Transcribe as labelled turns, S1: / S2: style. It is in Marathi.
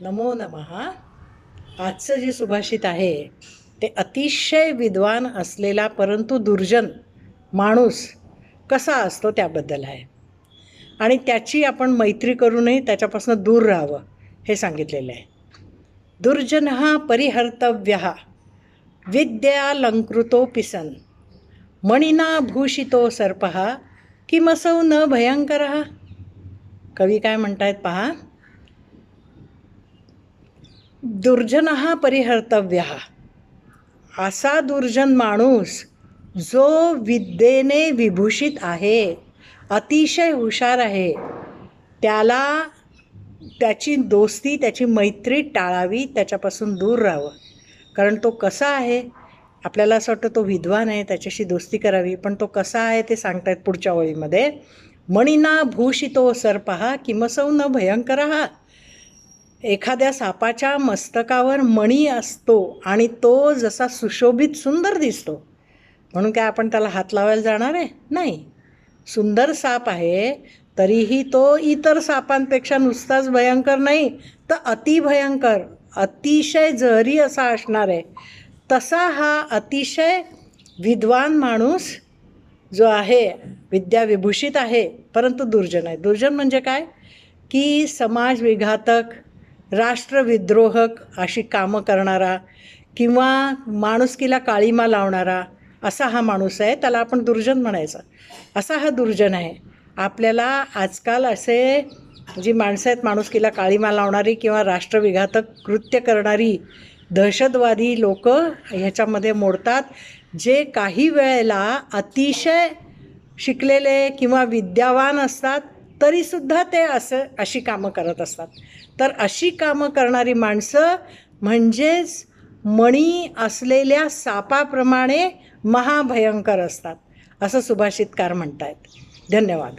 S1: नमो नमः. आजचं जे सुभाषित आहे ते अतिशय विद्वान असलेला परंतु दुर्जन माणूस कसा असतो त्याबद्दल आहे. आणि त्याची आपण मैत्री करूनही त्याच्यापासून दूर राहावं हे सांगितलेलं आहे. दुर्जनः परिहर्तव्यः विद्यालंकृतोऽपि सन् मणिना भूषितो सर्पः किमसौ न भयंकरः. कवी काय म्हणतायत पहा. दुर्जनः परिहर्तव्यः, असा दुर्जन माणूस जो विद्येने विभूषित आहे, अतिशय हुशार आहे, त्याला त्याची दोस्ती त्याची मैत्री टाळावी, त्याच्यापासून दूर राहावं. कारण तो कसा आहे, आपल्याला असं वाटतं तो विद्वान आहे त्याच्याशी दोस्ती करावी, पण तो कसा आहे ते सांगतायत पुढच्या ओळीमध्ये. मणिना भूषितो सर्पः किमसौ न भयंकरः. एखाद्या सापाच्या मस्तकावर मणी असतो आणि तो जसा सुशोभित सुंदर दिसतो म्हणून काय आपण त्याला हात लावायला जाणार आहे? नाही. सुंदर साप आहे तरीही तो इतर सापांपेक्षा नुसताच भयंकर नाही तर अतिभयंकर, अतिशय जहरी असा असणार आहे. तसा हा अतिशय विद्वान माणूस जो आहे, विद्याविभूषित आहे परंतु दुर्जन आहे. दुर्जन म्हणजे काय की समाज विघातक, राष्ट्रविद्रोहक अशी कामं करणारा किंवा माणुसकीला काळीमा लावणारा असा हा माणूस आहे, त्याला आपण दुर्जन म्हणायचं. असा हा दुर्जन आहे. आपल्याला आजकाल असे जी माणसं आहेत माणुसकीला काळीमा लावणारी किंवा राष्ट्रविघातक कृत्य करणारी दहशतवादी लोक ह्याच्यामध्ये मोडतात, जे काही वेळेला अतिशय शिकलेले किंवा विद्यावान असतात तरीसुद्धा ते अशी कामं करत असतात. तर अशी कामं करणारी माणसं म्हणजेच मणी असलेल्या सापाप्रमाणे महाभयंकर असतात असं सुभाषितकार म्हणतायत. धन्यवाद.